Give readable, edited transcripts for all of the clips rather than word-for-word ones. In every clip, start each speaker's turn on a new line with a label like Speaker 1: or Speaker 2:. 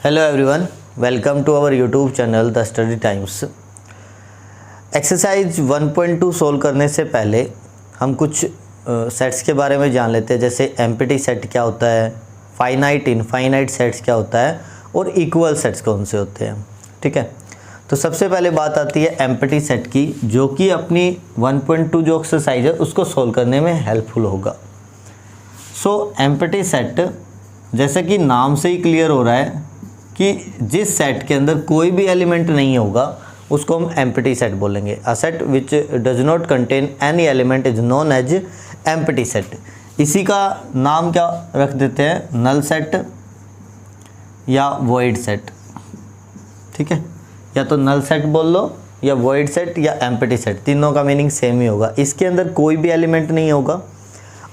Speaker 1: Hello everyone, welcome to our YouTube channel the study times. Exercise 1.2 solve करने से पहले हम कुछ सेट्स के बारे में जान लेते हैं, जैसे एम्प्टी सेट क्या होता है, फाइनाइट इनफाइनाइट सेट्स क्या होता है और इक्वल सेट्स कौन से होते हैं। ठीक है, तो सबसे पहले बात आती है एम्प्टी सेट की, जो कि अपनी 1.2 जो एक्सरसाइज है उसको सोल्व करने में हेल्पफुल होगा। सो एम्प्टी सेट, जैसे कि नाम से ही क्लियर हो रहा है कि जिस सेट के अंदर कोई भी एलिमेंट नहीं होगा उसको हम एम्प्टी सेट बोलेंगे। A set which does not contain any element is known as empty set. इसी का नाम क्या रख देते हैं, नल सेट या वॉइड सेट। ठीक है, या तो नल सेट बोल लो या वॉइड सेट या एम्प्टी सेट, तीनों का मीनिंग सेम ही होगा। इसके अंदर कोई भी एलिमेंट नहीं होगा।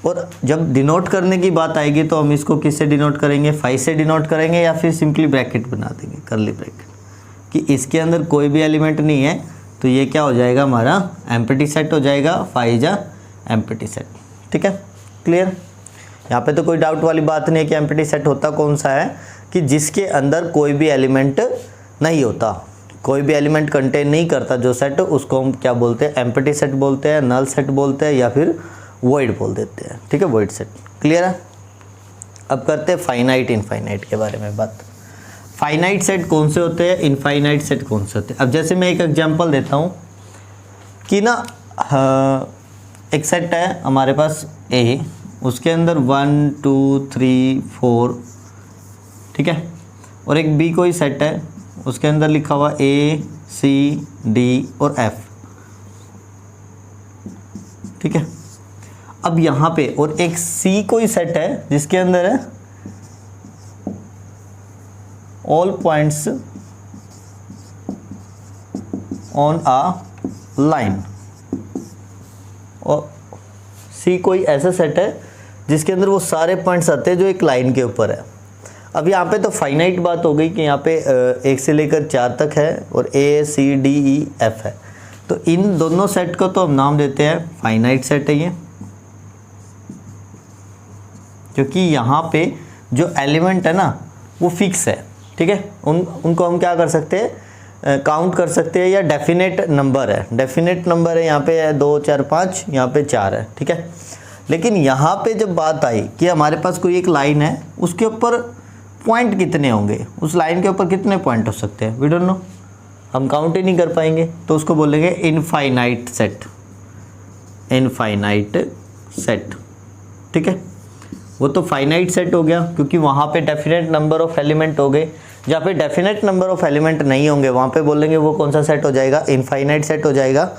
Speaker 1: और जब डिनोट करने की बात आएगी तो हम इसको किससे डिनोट करेंगे, 5 से डिनोट करेंगे या फिर सिंपली ब्रैकेट बना देंगे, करली ब्रैकेट, कि इसके अंदर कोई भी एलिमेंट नहीं है तो ये क्या हो जाएगा, हमारा एम्प्टी सेट हो जाएगा, 5 जा एम्प्टी सेट। ठीक है, क्लियर। यहाँ पे तो कोई डाउट वाली बात नहीं है कि एम्प्टी सेट होता कौन सा है, कि जिसके अंदर कोई भी एलिमेंट नहीं होता, कोई भी एलिमेंट कंटेन नहीं करता जो सेट, उसको हम क्या बोलते हैं, एम्प्टी सेट बोलते हैं, नल सेट बोलते हैं या फिर वॉइड बोल देते हैं। ठीक है, वॉइड सेट, क्लियर है। अब करते हैं फाइनाइट इनफाइनाइट के बारे में बात। फाइनाइट सेट कौन से होते हैं, इनफाइनाइट सेट कौन से होते हैं। अब जैसे मैं एक एग्जांपल देता हूँ कि ना, एक सेट है हमारे पास ए, उसके अंदर 1 2 3 4, ठीक है, और एक बी कोई सेट है, उसके अंदर लिखा हुआ ए सी डी और एफ। ठीक है, अब यहाँ पे और एक सी कोई सेट है जिसके अंदर है all points on a line, और सी कोई ऐसा सेट है जिसके अंदर वो सारे पॉइंट्स आते हैं जो एक लाइन के ऊपर है। अब यहाँ पे तो फाइनाइट बात हो गई कि यहाँ पे 1 से लेकर 4 तक है और ए सी डी ई एफ है, तो इन दोनों सेट को तो हम नाम देते हैं फाइनाइट सेट है ये, क्योंकि यहाँ पे जो एलिमेंट है ना वो फिक्स है। ठीक है, उनको हम क्या कर सकते हैं, काउंट कर सकते हैं, या डेफिनेट नंबर है, डेफिनेट नंबर है, यहाँ पे 2 4 5, यहाँ पे 4 है। ठीक है, लेकिन यहाँ पे जब बात आई कि हमारे पास कोई एक लाइन है, उसके ऊपर पॉइंट कितने होंगे, उस लाइन के ऊपर कितने पॉइंट हो सकते हैं, वी डोंट नो, हम काउंट ही नहीं कर पाएंगे, तो उसको बोलेंगे इनफाइनाइट सेट, इनफाइनाइट सेट। ठीक है, वो तो फाइनाइट सेट हो गया क्योंकि वहाँ पे डेफिनेट नंबर ऑफ एलिमेंट हो गए। जहाँ पे डेफिनेट नंबर ऑफ एलिमेंट नहीं होंगे वहाँ पे बोलेंगे वो कौन सा सेट हो जाएगा, इनफाइनाइट सेट हो जाएगा।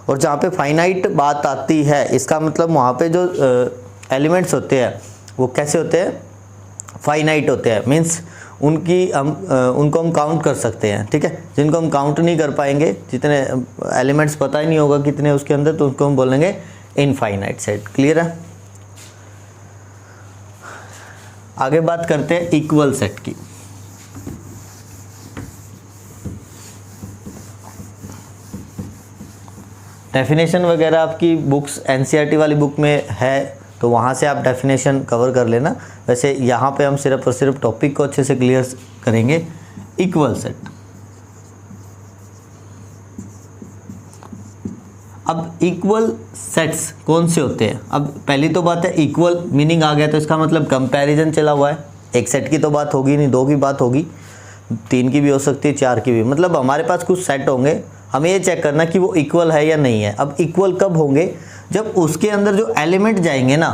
Speaker 1: और जहाँ पे फाइनाइट बात आती है, इसका मतलब वहाँ पे जो एलिमेंट्स होते हैं वो कैसे होते हैं, फाइनाइट होते हैं, मीन्स उनको हम काउंट कर सकते हैं। ठीक है, जिनको हम काउंट नहीं कर पाएंगे, जितने एलिमेंट्स पता ही नहीं होगा कितने उसके अंदर, तो उनको हम बोलेंगे इनफाइनाइट सेट। क्लियर है। आगे बात करते हैं इक्वल सेट की। डेफिनेशन वगैरह आपकी बुक्स एनसीईआरटी वाली बुक में है, तो वहाँ से आप डेफिनेशन कवर कर लेना। वैसे यहाँ पे हम सिर्फ और सिर्फ टॉपिक को अच्छे से क्लियर करेंगे। इक्वल सेट, अब इक्वल सेट्स कौन से होते हैं। अब पहली तो बात है, इक्वल मीनिंग आ गया तो इसका मतलब कंपैरिजन चला हुआ है। एक सेट की तो बात होगी नहीं, 2 की बात होगी, 3 की भी हो सकती है, 4 की भी। मतलब हमारे पास कुछ सेट होंगे, हमें ये चेक करना कि वो इक्वल है या नहीं है। अब इक्वल कब होंगे, जब उसके अंदर जो एलिमेंट जाएंगे ना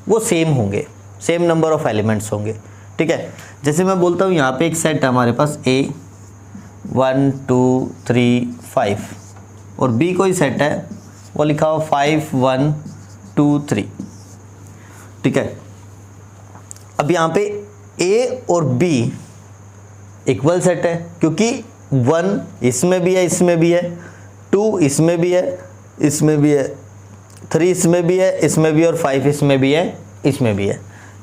Speaker 1: वो सेम होंगे, सेम नंबर ऑफ एलिमेंट्स होंगे। ठीक है, जैसे मैं बोलता हूँ यहाँ पे एक सेट है हमारे पास ए 1 2 3 5, और बी कोई सेट है वो लिखा हुआ 5 1 2 3। ठीक है, अब यहाँ पे ए और बी इक्वल सेट है क्योंकि 1 इसमें भी है, इसमें भी है, 2 इसमें भी है, इसमें भी है, 3 इसमें भी है, इसमें भी, और 5 इसमें भी है, इसमें भी है।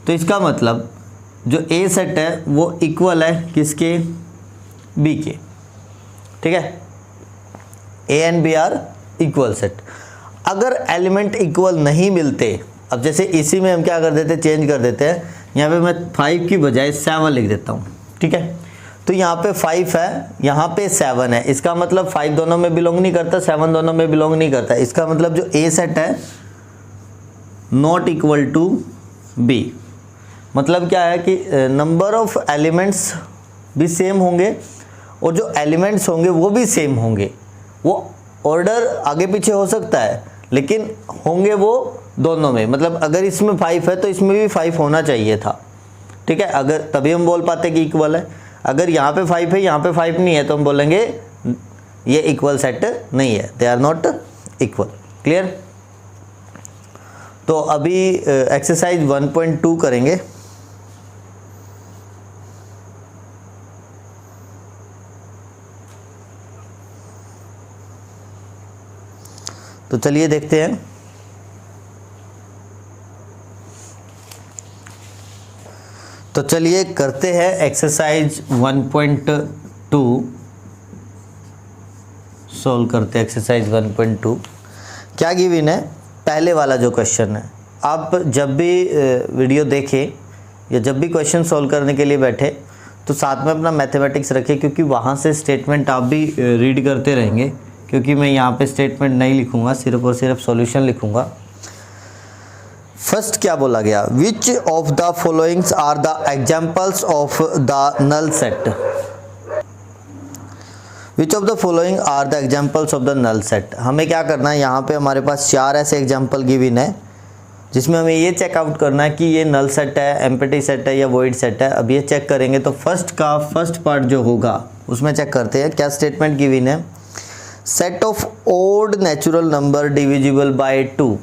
Speaker 1: तो इसका मतलब जो ए सेट है वो इक्वल है किसके, बी के। ठीक है, A and B are equal set. अगर एलिमेंट इक्वल नहीं मिलते, अब जैसे इसी में हम क्या कर देते हैं, चेंज कर देते हैं, यहाँ पे मैं 5 की बजाय 7 लिख देता हूँ। ठीक है, तो यहाँ पे 5 है, यहाँ पे 7 है, इसका मतलब 5 दोनों में बिलोंग नहीं करता, 7 दोनों में बिलोंग नहीं करता। इसका मतलब जो ए सेट है नॉट इक्वल टू बी। मतलब क्या है कि नंबर ऑफ एलिमेंट्स भी सेम होंगे और जो एलिमेंट्स होंगे वो भी सेम होंगे। वो ऑर्डर आगे पीछे हो सकता है लेकिन होंगे वो दोनों में। मतलब अगर इसमें 5 है तो इसमें भी 5 होना चाहिए था, ठीक है, अगर तभी हम बोल पाते कि इक्वल है। अगर यहाँ पे 5 है, यहाँ पे 5 नहीं है, तो हम बोलेंगे ये इक्वल सेट नहीं है, they are not equal. Clear? तो अभी एक्सरसाइज 1.2 करेंगे। तो चलिए देखते हैं। तो चलिए करते हैं एक्सरसाइज 1.2 सॉल्व करते हैं। एक्सरसाइज 1.2 क्या गिवन है? पहले वाला जो क्वेश्चन है, आप जब भी वीडियो देखें या जब भी क्वेश्चन सॉल्व करने के लिए बैठे तो साथ में अपना मैथमेटिक्स रखें, क्योंकि वहाँ से स्टेटमेंट आप भी रीड करते रहेंगे। क्योंकि मैं यहाँ पे स्टेटमेंट नहीं लिखूँगा, सिर्फ और सिर्फ सॉल्यूशन लिखूँगा। फर्स्ट क्या बोला गया? Which of the followings are the examples of the null set. Which of the following are the examples of the null set. हमें क्या करना है, यहाँ पे हमारे पास 4 ऐसे एग्जाम्पल गिवन है जिसमें हमें ये चेकआउट करना है कि ये नल सेट है, एम्प्टी सेट है या वॉइड सेट है। अब ये चेक करेंगे तो फर्स्ट पार्ट जो होगा उसमें चेक करते हैं। क्या स्टेटमेंट गिवन है? Set of odd natural number divisible by 2।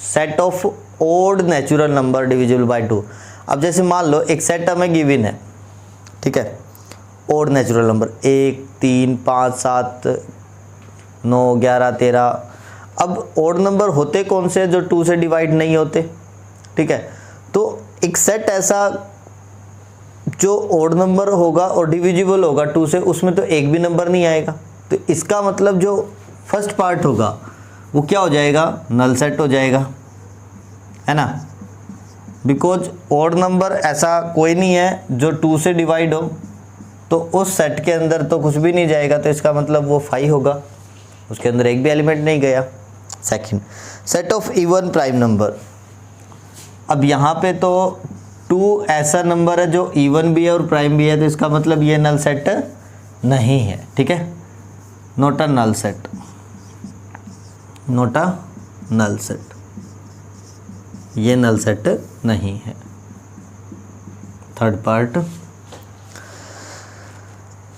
Speaker 1: Set of odd natural number divisible by 2। अब जैसे मान लो एक सेट हमें गिवन है, ठीक है, ओड नेचुरल नंबर 1, 3, 5, 7, 9, 11, 13। अब ओड नंबर होते कौन से जो 2 से डिवाइड नहीं होते, ठीक है। तो एक सेट ऐसा जो ओड नंबर होगा और डिविजिबल होगा 2 से, उसमें तो एक भी नंबर नहीं आएगा। तो इसका मतलब जो फर्स्ट पार्ट होगा वो क्या हो जाएगा? नल सेट हो जाएगा, है ना। बिकॉज ओड नंबर ऐसा कोई नहीं है जो 2 से डिवाइड हो, तो उस सेट के अंदर तो कुछ भी नहीं जाएगा। तो इसका मतलब वो 5 होगा, उसके अंदर एक भी एलिमेंट नहीं गया। Second, set of even prime number. अब यहाँ पे तो 2 ऐसा नंबर है जो इवन भी है और प्राइम भी है, तो इसका मतलब ये नल सेट नहीं है, ठीक है। Not a null set, not a null set, ये नल सेट नहीं है। Third part,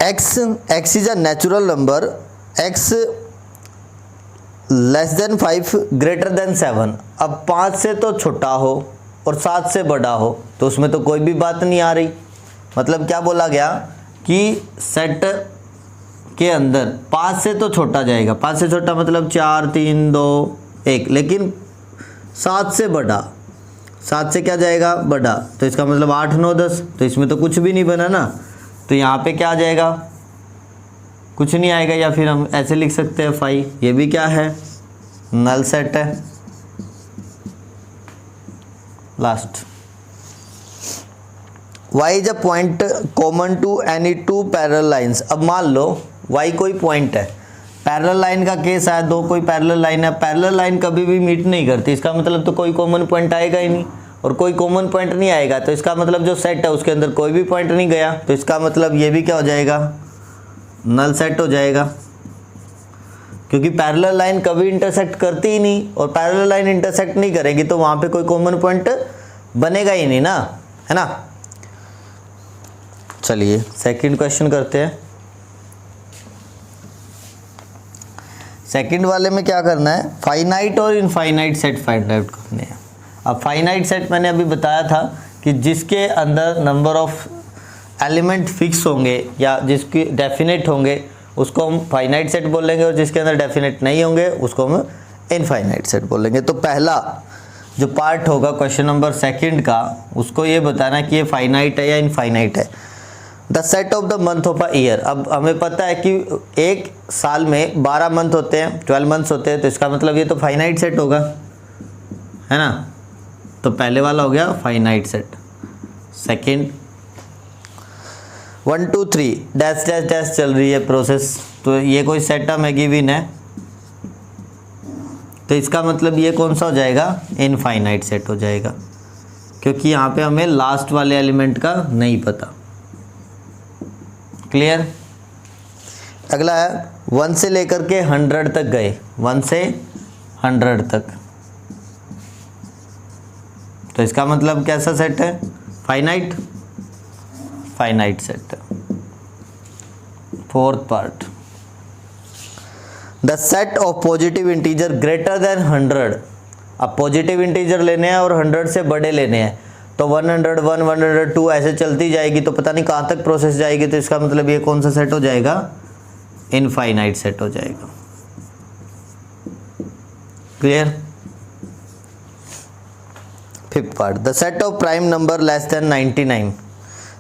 Speaker 1: x is a natural number, x less than 5 greater than 7। अब 5 से तो छोटा हो और 7 से बड़ा हो तो उसमें तो कोई भी बात नहीं आ रही। मतलब क्या बोला गया कि सेट के अंदर 5 से तो छोटा जाएगा, 5 से छोटा मतलब 4, 3, 2, 1, लेकिन 7 से बड़ा, 7 से क्या जाएगा? बड़ा। तो इसका मतलब 8, 9, 10। तो इसमें तो कुछ भी नहीं बना ना, तो यहाँ पे क्या आ जाएगा? कुछ नहीं आएगा। या फिर हम ऐसे लिख सकते हैं 5, ये भी क्या है? नल सेट है। Last, y is a point common to any 2 parallel lines. अब मान लो y कोई पॉइंट है, पैरेलल लाइन का केस है, 2 कोई पैरेलल लाइन है, पैरेलल लाइन कभी भी मीट नहीं करती। इसका मतलब तो कोई कॉमन पॉइंट आएगा ही नहीं, और कोई कॉमन पॉइंट नहीं आएगा तो इसका मतलब जो सेट है उसके अंदर कोई भी पॉइंट नहीं गया। तो इसका मतलब ये भी क्या हो जाएगा? नल सेट हो जाएगा, क्योंकि पैरेलल लाइन कभी इंटरसेक्ट करती ही नहीं, और पैरेलल लाइन इंटरसेक्ट नहीं करेगी तो वहाँ पे कोई कॉमन पॉइंट बनेगा ही नहीं ना, है ना। चलिए सेकंड क्वेश्चन करते हैं। सेकंड वाले में क्या करना है? फाइनाइट और इनफाइनाइट सेट फाइंड आउट करने हैं। अब फाइनाइट सेट मैंने अभी बताया था कि जिसके अंदर नंबर ऑफ एलिमेंट फिक्स होंगे या जिसके डेफिनेट होंगे उसको हम फाइनाइट सेट बोलेंगे, और जिसके अंदर डेफिनेट नहीं होंगे उसको हम इनफाइनाइट सेट बोलेंगे। तो पहला जो पार्ट होगा क्वेश्चन नंबर सेकंड का, उसको ये बताना कि ये फाइनाइट है या इनफाइनाइट है। The set of the month of a year. अब हमें पता है कि एक साल में 12 मंथ होते हैं, 12 मंथ्स होते हैं, तो इसका मतलब ये तो फाइनाइट सेट होगा, है ना। तो पहले वाला हो गया finite set. Second, 1 2 3 dash dash dash चल रही है प्रोसेस, तो ये कोई सेटअप है गिवन है, तो इसका मतलब ये कौन सा हो जाएगा, इनफाइनाइट सेट हो जाएगा, क्योंकि यहाँ पे हमें लास्ट वाले एलिमेंट का नहीं पता। क्लियर। अगला है 1 से लेकर के 100 तक गए, 1 से 100 तक, तो इसका मतलब कैसा सेट है, फाइनाइट, फाइनाइट सेट है। Fourth part, the set of positive integer greater than 100। अब पॉजिटिव इंटीजर लेने हैं और 100 से बड़े लेने हैं, तो 101 102 ऐसे चलती जाएगी, तो पता नहीं कहाँ तक प्रोसेस जाएगी, तो इसका मतलब ये कौन सा सेट हो जाएगा, इनफाइनाइट सेट हो जाएगा। Clear. Fifth part, the set of prime number less than 99,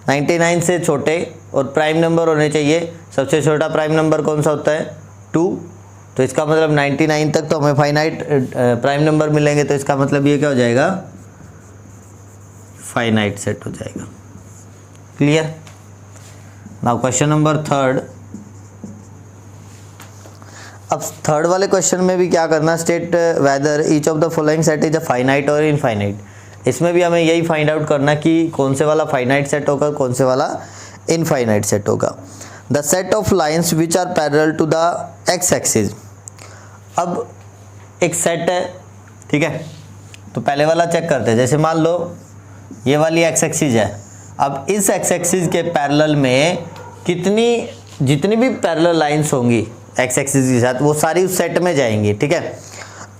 Speaker 1: 99 से छोटे और प्राइम नंबर होने चाहिए। सबसे छोटा प्राइम नंबर कौन सा होता है, 2, तो इसका मतलब 99 तक तो हमें फाइनाइट प्राइम नंबर मिलेंगे, तो इसका मतलब ये क्या हो जाएगा, फाइनाइट सेट हो जाएगा। क्लियर। Now question number 3। अब थर्ड वाले क्वेश्चन में भी क्या करना, state whether each of the following set is a finite और इनफाइनाइट। इसमें भी हमें यही फाइंड आउट करना कि कौन से वाला फाइनाइट सेट होगा, कौन से वाला इनफाइनाइट सेट होगा। The set of lines which are parallel to the x axis. अब एक सेट है, ठीक है, तो पहले वाला चेक करते हैं। जैसे मान लो ये वाली एक्स एक्सिस है, अब इस एक्स एक्सिस के पैरेलल में जितनी भी पैरेलल लाइंस होंगी एक्स एक्सिस के साथ, वो सारी उस सेट में जाएंगी, ठीक है।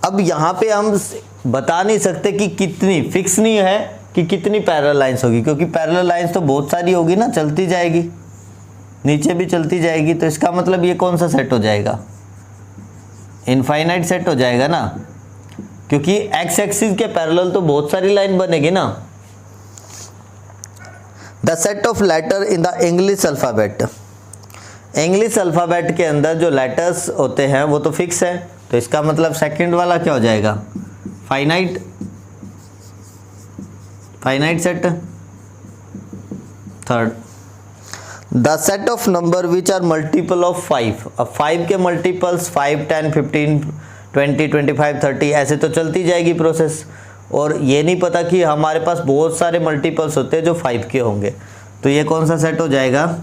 Speaker 1: अब यहाँ पे हम बता नहीं सकते कि कितनी, फिक्स नहीं है कि कितनी पैरेलल लाइंस होगी, क्योंकि पैरेलल लाइंस तो बहुत सारी होगी ना, चलती जाएगी, नीचे भी चलती जाएगी, तो इसका मतलब ये कौन सा सेट हो जाएगा, इनफाइनाइट सेट हो जाएगा ना, क्योंकि एक्स एक्सिस के पैरेलल तो बहुत सारी लाइन बनेगी ना। The set of letter in the English alphabet. English alphabet के अंदर जो लेटर्स होते हैं वो तो फिक्स है, तो इसका मतलब सेकंड वाला क्या हो जाएगा, finite, finite set. Third, the set of number which are multiple of 5। अब 5 के मल्टीपल्स 5 10 15 20 25 30 ऐसे तो चलती जाएगी प्रोसेस, और ये नहीं पता कि हमारे पास बहुत सारे मल्टीपल्स होते हैं जो 5 के होंगे, तो ये कौन सा सेट हो जाएगा,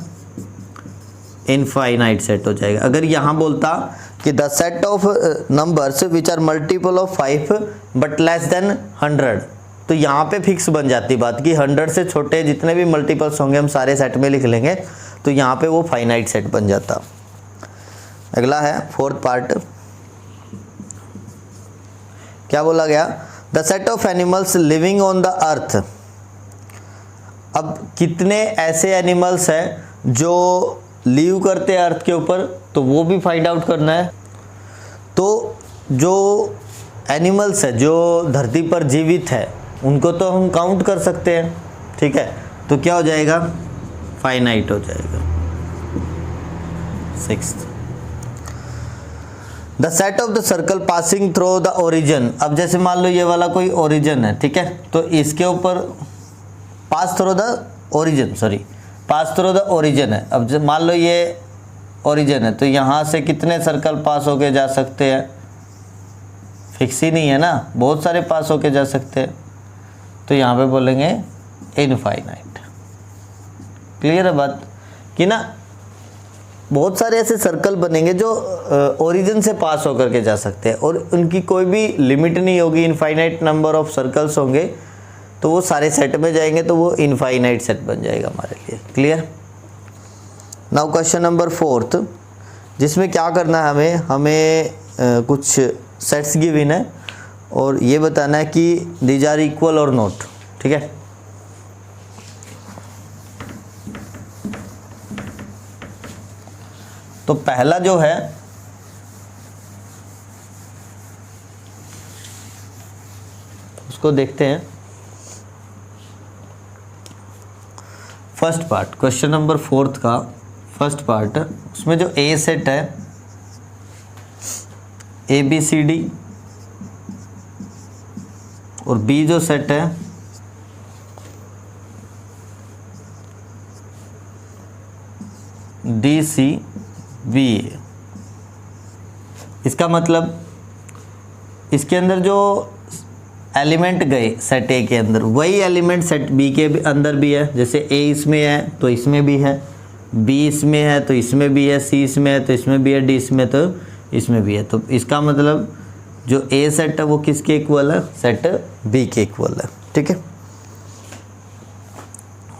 Speaker 1: इनफाइनाइट सेट हो जाएगा। अगर यहाँ बोलता कि the set of numbers which are multiple of 5 but less than 100, तो यहाँ पे फिक्स बन जाती बात कि 100 से छोटे जितने भी मल्टीपल्स होंगे हम सारे सेट में लिख लेंगे, तो यहाँ पे वो फाइनाइट सेट बन जाता। अगला है फोर्थ पार्ट, क्या बोला गया, the set of animals living on the earth. अब कितने ऐसे एनिमल्स हैं जो लीव करते हैं अर्थ के ऊपर, तो वो भी फाइंड आउट करना है। तो जो एनिमल्स है जो धरती पर जीवित है उनको तो हम काउंट कर सकते हैं, ठीक है, तो क्या हो जाएगा, फाइनाइट हो जाएगा। Sixth, the set of the circle passing through the origin. अब जैसे मान लो ये वाला कोई ओरिजिन है, ठीक है, तो इसके ऊपर pass through the origin, pass through the origin है। अब मान लो ये ओरिजिन है, तो यहाँ से कितने सर्कल पास होके जा सकते हैं, फिक्स ही नहीं है ना, बहुत सारे पास होके जा सकते हैं, तो यहाँ पे बोलेंगे इनफाइनाइट। क्लियर है बात कि ना, बहुत सारे ऐसे सर्कल बनेंगे जो ओरिजिन से पास होकर के जा सकते हैं और उनकी कोई भी लिमिट नहीं होगी, इनफाइनाइट नंबर ऑफ सर्कल्स होंगे, तो वो सारे सेट में जाएंगे, तो वो इनफाइनाइट सेट बन जाएगा हमारे लिए। क्लियर। नाउ क्वेश्चन नंबर 4, जिसमें क्या करना है, हमें कुछ सेट्स गिवन है और ये बताना है कि दीज आर इक्वल और नॉट, ठीक है। तो पहला जो है उसको देखते हैं। फर्स्ट पार्ट, क्वेश्चन नंबर 4 का फर्स्ट पार्ट, उसमें जो ए सेट है ABCD और बी जो सेट है डी सी बी ए। इसका मतलब इसके अंदर जो एलिमेंट गए सेट ए के अंदर, वही एलिमेंट सेट बी के अंदर भी है। जैसे ए इसमें है तो इसमें भी है, बी इसमें है तो इसमें भी है, सी इसमें है तो इसमें भी है, डी इसमें तो इसमें भी है। तो इसका मतलब जो ए सेट है वो किसके इक्वल है? सेट बी के इक्वल है। ठीक है।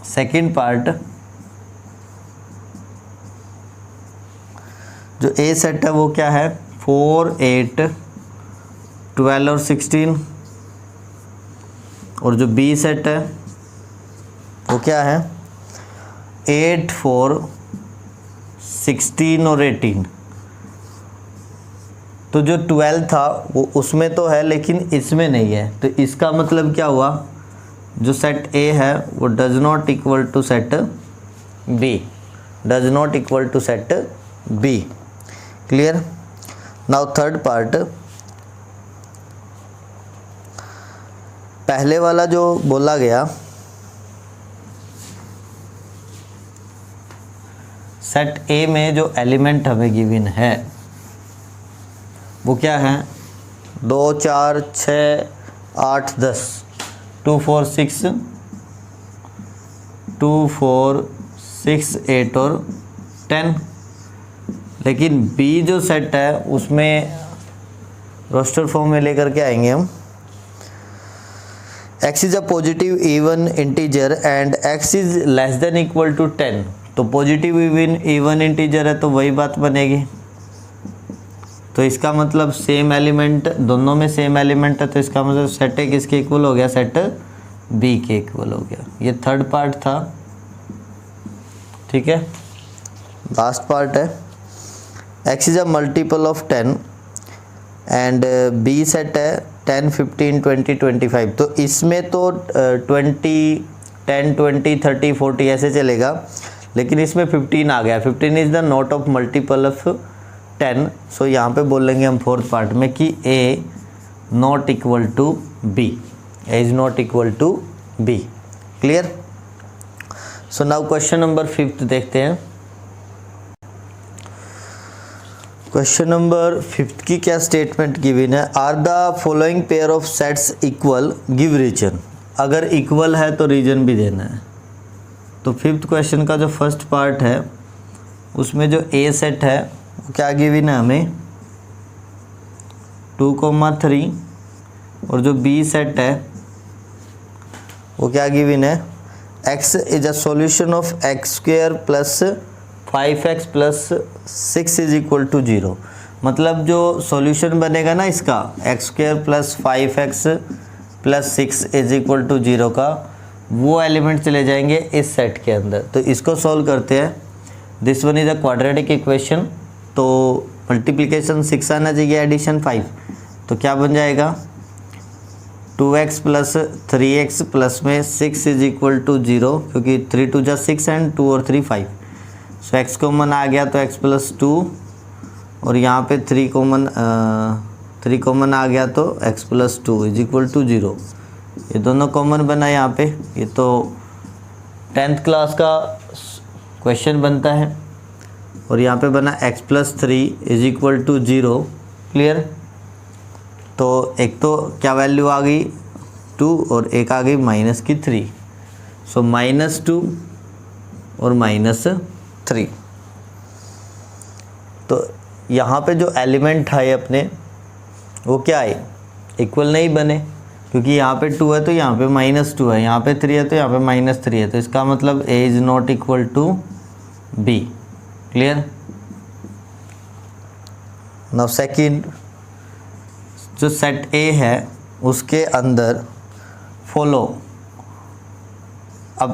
Speaker 1: सेकंड पार्ट, जो ए सेट है वो क्या है? 4, 8, 12 और 16। और जो बी सेट है वो क्या है? 8, 4, 16 और 18। तो जो 12 था वो उसमें तो है लेकिन इसमें नहीं है। तो इसका मतलब क्या हुआ? जो सेट ए है वो does not equal to set B, does not equal to set B. Clear? Now third part, पहले वाला जो बोला गया सेट ए में जो एलिमेंट हमें गिवन है वो क्या है? 2, 4, 6, 8, 10, 2, 4, 6, 2, 4, 6, 8 और 10। लेकिन बी जो सेट है उसमें रोस्टर फॉर्म में लेकर के आएंगे हम। x is a positive even integer and x is less than equal to 10। तो पॉजिटिव इवन इंटीजर है तो वही बात बनेगी। तो इसका मतलब सेम एलिमेंट, दोनों में सेम एलिमेंट है, तो इसका मतलब सेट ए किसके इक्वल हो गया? सेट बी के इक्वल हो गया। ये थर्ड पार्ट था। ठीक है। लास्ट पार्ट है, x is a multiple of 10 and B set है 10, 15, 20, 25। तो इसमें तो 20, 10, 20, 30, 40 ऐसे चलेगा, लेकिन इसमें 15 आ गया। 15 is the not of multiple of 10। So यहाँ पे बोलेंगे हम फोर्थ पार्ट में कि A not equal to B, A is not equal to B. Clear? So now question number 5 देखते हैं। क्वेश्चन नंबर 5 की क्या स्टेटमेंट गिवन है? Are the following pair of sets equal, give reason. अगर equal है तो रीजन भी देना है। तो 5th क्वेश्चन का जो फर्स्ट पार्ट है उसमें जो ए सेट है वो क्या गिवन है हमें? 2, 3। और जो बी सेट है वो क्या गिवन है? x is a solution of x² plus 5x plus 6 is equal to 0। मतलब जो सॉल्यूशन बनेगा ना इसका, x² plus 5x plus 6 is equal to 0 का, वो एलिमेंट चले जाएंगे इस सेट के अंदर। तो इसको सॉल्व करते हैं। This one is a quadratic equation. तो मल्टीप्लिकेशन 6 आना चाहिए, एडिशन 5। तो क्या बन जाएगा? 2x प्लस 3x प्लस में 6 इज इक्वल टू 0, क्योंकि 3 2 जा 6 एंड 2 और 3 5। सो x कॉमन आ गया तो x प्लस 2, और यहाँ पे 3 कॉमन आ गया तो x plus 2 is equal to 0। ये दोनों कॉमन बना यहाँ पे। ये तो 10th क्लास का क्वेश्चन बनता है। और यहाँ पे बना x plus 3 is equal to 0। Clear? तो एक तो क्या वैल्यू आ गई? 2, और एक आ गई माइनस की 3। सो -2 और -3। तो यहाँ पे जो एलिमेंट है अपने वो क्या है? इक्वल नहीं बने, क्योंकि यहाँ पे 2 है तो यहाँ पे -2 है, यहाँ पे 3 है तो यहाँ पे -3 है। तो इसका मतलब a is not equal to b। Clear? Now second, जो सेट a है उसके अंदर फॉलो। अब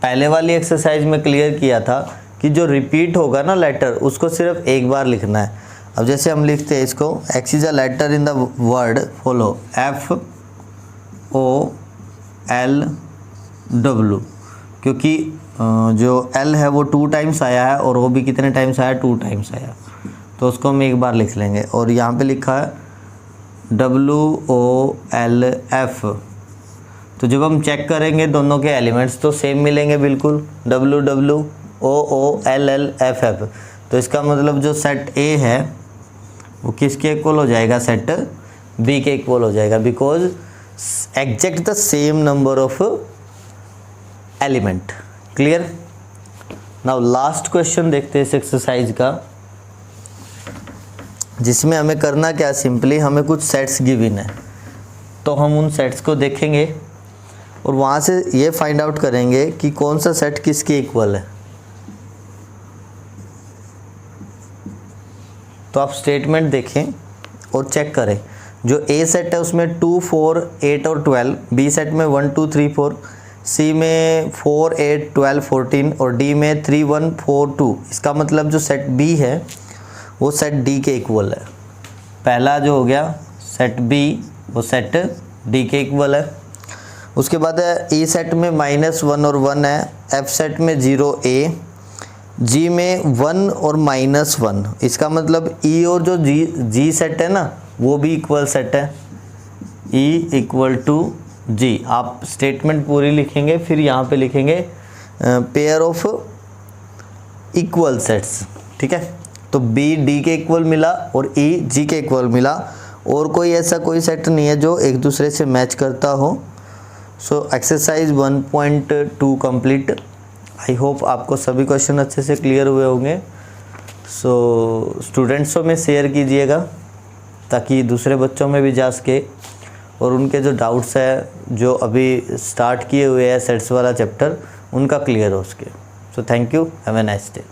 Speaker 1: पहले वाली एक्सरसाइज में क्लियर किया था कि जो रिपीट होगा ना लेटर, उसको सिर्फ एक बार लिखना है। अब जैसे हम लिखते हैं इसको, x is a letter in the word follow, F O L W, क्योंकि जो L है वो 2 टाइम्स आया है और O भी कितने टाइम्स आया? 2 टाइम्स आया। तो उसको हम एक बार लिख लेंगे। और यहाँ पे लिखा है WOLF। तो जब हम चेक करेंगे दोनों के एलिमेंट्स तो सेम मिलेंगे बिल्कुल, WW OOLLFF, तो इसका मतलब जो सेट ए है वो किसके इक्वल हो जाएगा, सेट बी के इक्वल हो जाएगा, because exact the same number of element. Clear. Now last question देखते हैं इस एक्सरसाइज का, जिसमें हमें करना क्या, सिंपली हमें कुछ सेट्स गिवन है, तो हम उन सेट्स को देखेंगे और वहाँ से ये फाइंड आउट करेंगे कि कौन सा सेट किसके इक्वल है। तो आप स्टेटमेंट देखें और चेक करें, जो ए सेट है उसमें 2, 4, 8 और 12, बी सेट में 1, 2, 3, 4, सी में 4, 8, 12, 14 और डी में 3, 1, 4, 2। इसका मतलब जो सेट बी है वो सेट डी के इक्वल है। पहला जो हो गया सेट बी वो सेट डी के इक्वल है। उसके बाद है ई सेट में -1 और 1 है, एफ सेट में 0 ए, जी में 1 और -1। इसका मतलब ई और जो जी सेट है ना वो भी इक्वल सेट है, ई इक्वल टू जी। आप स्टेटमेंट पूरी लिखेंगे, फिर यहाँ पे लिखेंगे पेयर ऑफ इक्वल सेट्स। ठीक है, तो बी डी के इक्वल मिला और ई जी के इक्वल मिला, और कोई ऐसा कोई सेट नहीं है जो एक दूसरे से मैच करता हो। So exercise 1.2 complete. I hope आपको सभी क्वेश्चन अच्छे से क्लियर हुए होंगे। सो स्टूडेंट्सों में शेयर कीजिएगा ताकि दूसरे बच्चों में भी जा सके और उनके जो डाउट्स है जो अभी स्टार्ट किए हुए हैं सेट्स वाला चैप्टर, उनका क्लियर हो सके। So thank you, have a nice day.